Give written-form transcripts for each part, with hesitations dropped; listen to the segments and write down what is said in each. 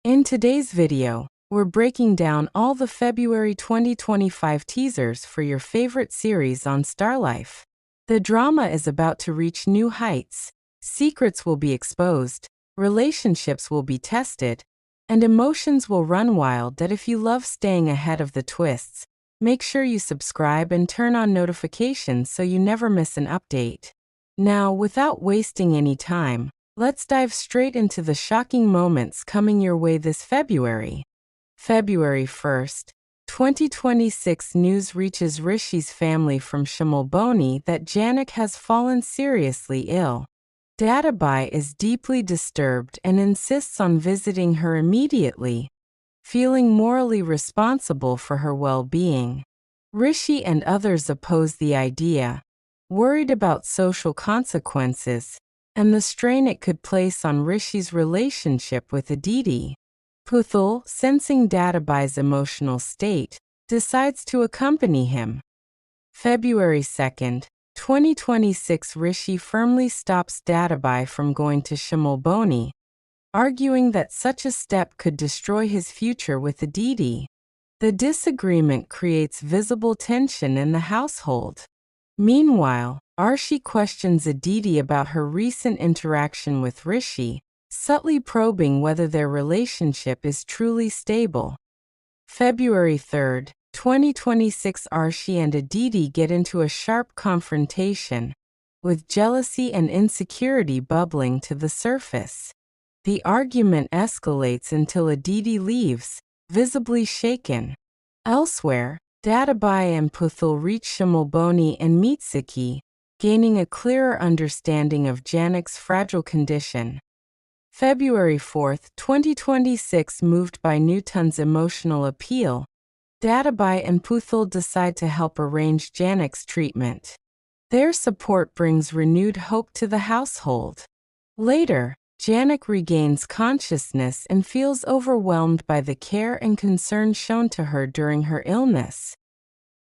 In today's video, we're breaking down all the February 2025 teasers for your favorite series on Starlife. The drama is about to reach new heights, secrets will be exposed, relationships will be tested, and emotions will run wild. That if you love staying ahead of the twists, make sure you subscribe and turn on notifications so you never miss an update. Now, without wasting any time, let's dive straight into the shocking moments coming your way this February. February 1st, 2026 news reaches Rishi's family from Shimolboni that Jhanak has fallen seriously ill. Dadabai is deeply disturbed and insists on visiting her immediately, feeling morally responsible for her well-being. Rishi and others oppose the idea, worried about social consequences and the strain it could place on Rishi's relationship with Aditi. Puthul, sensing Dadabai's emotional state, decides to accompany him. February 2nd, 2026 Rishi firmly stops Dadabai from going to Shimolboni, arguing that such a step could destroy his future with Aditi. The disagreement creates visible tension in the household. Meanwhile, Arshi questions Aditi about her recent interaction with Rishi, subtly probing whether their relationship is truly stable. February 3rd, 2026 Arshi and Aditi get into a sharp confrontation, with jealousy and insecurity bubbling to the surface. The argument escalates until Aditi leaves, visibly shaken. Elsewhere, Dadabai and Puthul reach Shimolboni and meet Siki, gaining a clearer understanding of Janak's fragile condition. February 4th, 2026 moved by Newton's emotional appeal, Dadabai and Puthul decide to help arrange Janak's treatment. Their support brings renewed hope to the household. Later, Jhanak regains consciousness and feels overwhelmed by the care and concern shown to her during her illness.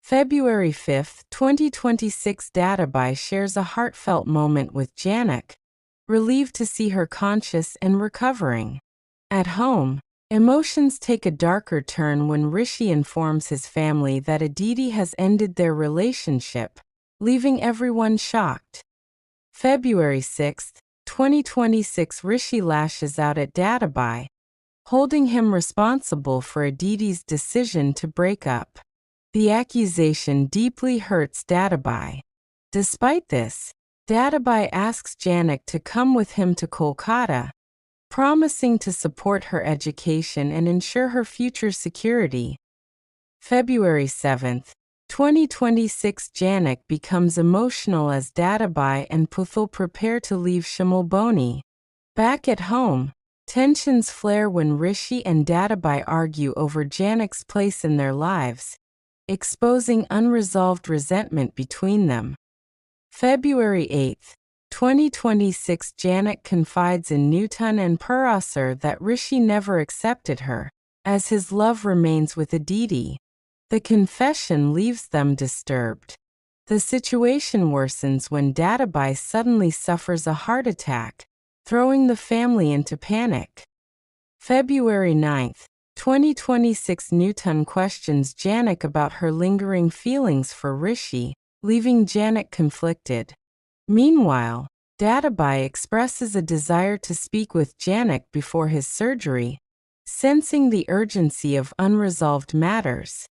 February 5th, 2026 Dadabai shares a heartfelt moment with Jhanak, relieved to see her conscious and recovering. At home, emotions take a darker turn when Rishi informs his family that Aditi has ended their relationship, leaving everyone shocked. February 6th, 2026 Rishi lashes out at Dadabai, holding him responsible for Aditi's decision to break up. The accusation deeply hurts Dadabai. Despite this, Dadabai asks Jhanak to come with him to Kolkata, promising to support her education and ensure her future security. February 7th, 2026 Jhanak becomes emotional as Dadabai and Puthul prepare to leave Shimolboni. Back at home, tensions flare when Rishi and Dadabai argue over Janak's place in their lives, exposing unresolved resentment between them. February 8th, 2026 Jhanak confides in Newton and Purasar that Rishi never accepted her, as his love remains with Aditi. The confession leaves them disturbed. The situation worsens when Dadabai suddenly suffers a heart attack, throwing the family into panic. February 9th, 2026 Newton questions Jhanak about her lingering feelings for Rishi, leaving Jhanak conflicted. Meanwhile, Dadabai expresses a desire to speak with Jhanak before his surgery, sensing the urgency of unresolved matters.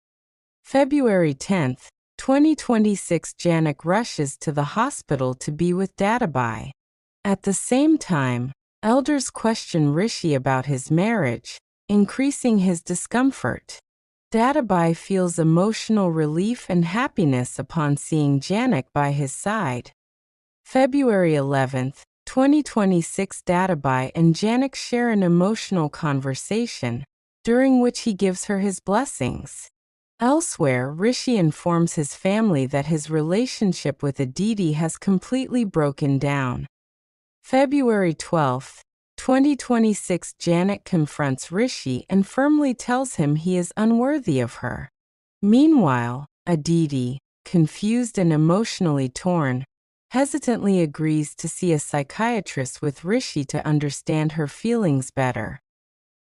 February 10th, 2026 Jhanak rushes to the hospital to be with Dadabai. At the same time, elders question Rishi about his marriage, increasing his discomfort. Dadabai feels emotional relief and happiness upon seeing Jhanak by his side. February 11th, 2026 Dadabai and Jhanak share an emotional conversation, during which he gives her his blessings. Elsewhere, Rishi informs his family that his relationship with Aditi has completely broken down. February 12th, 2026 Jhanak confronts Rishi and firmly tells him he is unworthy of her. Meanwhile, Aditi, confused and emotionally torn, hesitantly agrees to see a psychiatrist with Rishi to understand her feelings better.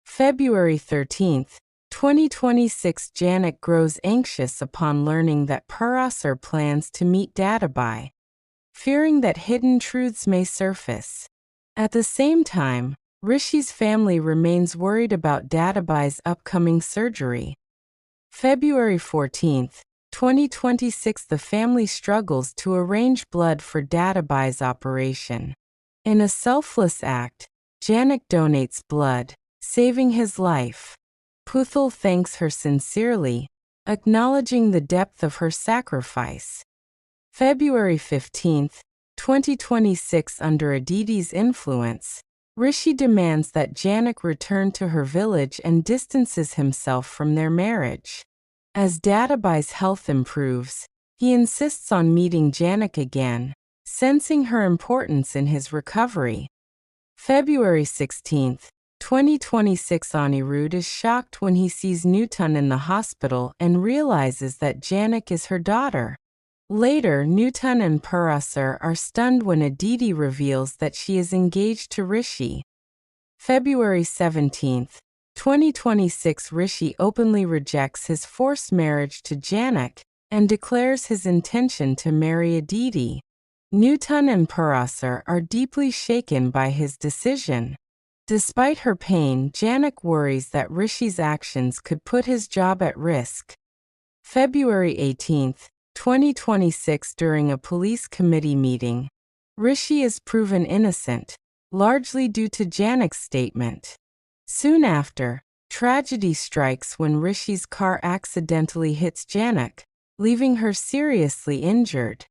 February 13th, 2026. Jhanak grows anxious upon learning that Parasar plans to meet Dadabai, fearing that hidden truths may surface. At the same time, Rishi's family remains worried about Dadabai's upcoming surgery. February 14th, 2026. The family struggles to arrange blood for Dadabai's operation. In a selfless act, Jhanak donates blood, saving his life. Puthul thanks her sincerely, acknowledging the depth of her sacrifice. February 15th, 2026. Under Aditi's influence, Rishi demands that Jhanak return to her village and distances himself from their marriage. As Dadabai's health improves, he insists on meeting Jhanak again, sensing her importance in his recovery. February 16th, 2026. Anirudh is shocked when he sees Nutan in the hospital and realizes that Jhanak is her daughter. Later, Nutan and Parasar are stunned when Aditi reveals that she is engaged to Rishi. February 17th, 2026. Rishi openly rejects his forced marriage to Jhanak and declares his intention to marry Aditi. Nutan and Parasar are deeply shaken by his decision. Despite her pain, Jhanak worries that Rishi's actions could put his job at risk. February 18th, 2026. During a police committee meeting, Rishi is proven innocent, largely due to Janak's statement. Soon after, tragedy strikes when Rishi's car accidentally hits Jhanak, leaving her seriously injured.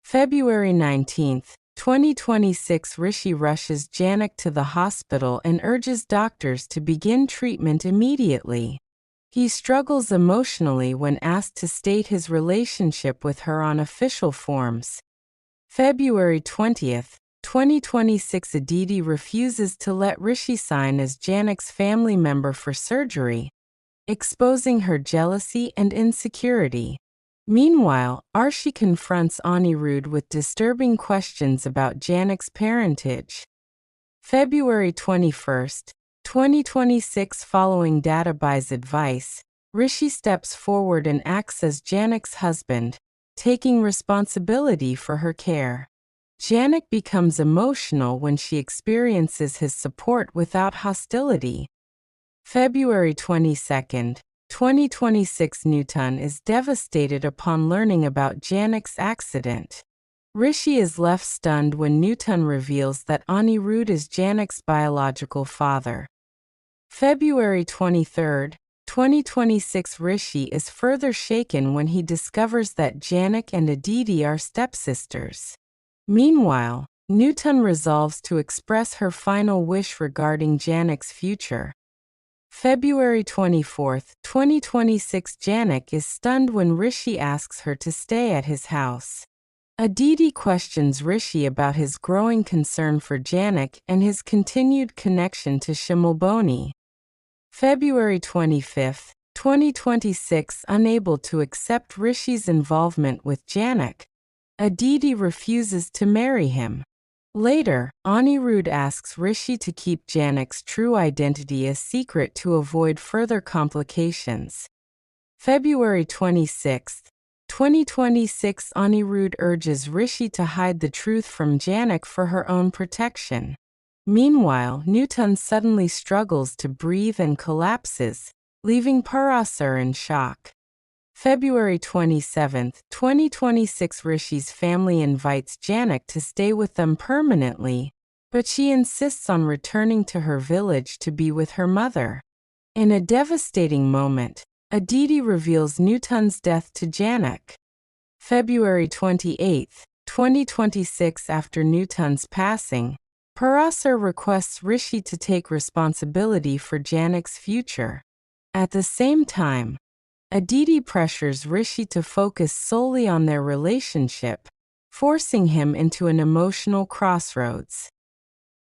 February 19th, 2026. Rishi rushes Jhanak to the hospital and urges doctors to begin treatment immediately. He struggles emotionally when asked to state his relationship with her on official forms. February 20th, 2026. Aditi refuses to let Rishi sign as Janak's family member for surgery, exposing her jealousy and insecurity. Meanwhile, Arshi confronts Anirudh with disturbing questions about Janak's parentage. February 21st, 2026. Following Dadabai's advice, Rishi steps forward and acts as Janak's husband, taking responsibility for her care. Jhanak becomes emotional when she experiences his support without hostility. February 22nd, 2026. Nutan is devastated upon learning about Janak's accident. Rishi is left stunned when Nutan reveals that Anirudh is Janak's biological father. February 23rd, 2026. Rishi is further shaken when he discovers that Jhanak and Aditi are stepsisters. Meanwhile, Nutan resolves to express her final wish regarding Janak's future. February 24th, 2026. Jhanak is stunned when Rishi asks her to stay at his house. Aditi questions Rishi about his growing concern for Jhanak and his continued connection to Shimalboni. February 25th, 2026. Unable to accept Rishi's involvement with Jhanak, Aditi refuses to marry him. Later, Anirudh asks Rishi to keep Janak's true identity a secret to avoid further complications. February 26th, 2026. Anirudh urges Rishi to hide the truth from Jhanak for her own protection. Meanwhile, Nutan suddenly struggles to breathe and collapses, leaving Parasar in shock. February 27th, 2026. Rishi's family invites Jhanak to stay with them permanently, but she insists on returning to her village to be with her mother. In a devastating moment, Aditi reveals Nutan's death to Jhanak. February 28th, 2026. After Nutan's passing, Parasar requests Rishi to take responsibility for Janak's future. At the same time, Aditi pressures Rishi to focus solely on their relationship, forcing him into an emotional crossroads.